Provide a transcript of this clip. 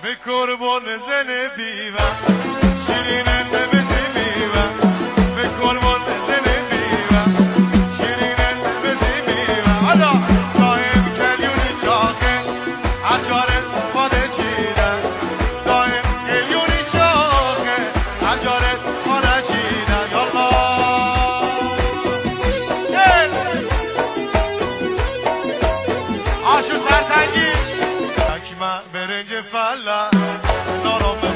به قربان زن بیوه شیرین نبسی بیوه به قربان زن بیوه شیرین نبسی بیوه حالا دایم کلیونی چاخه عجارت خانه چیده دایم کلیونی چاخه عجارت خانه چیده یالله آشو سرتنگی حکمه برنج فله نارم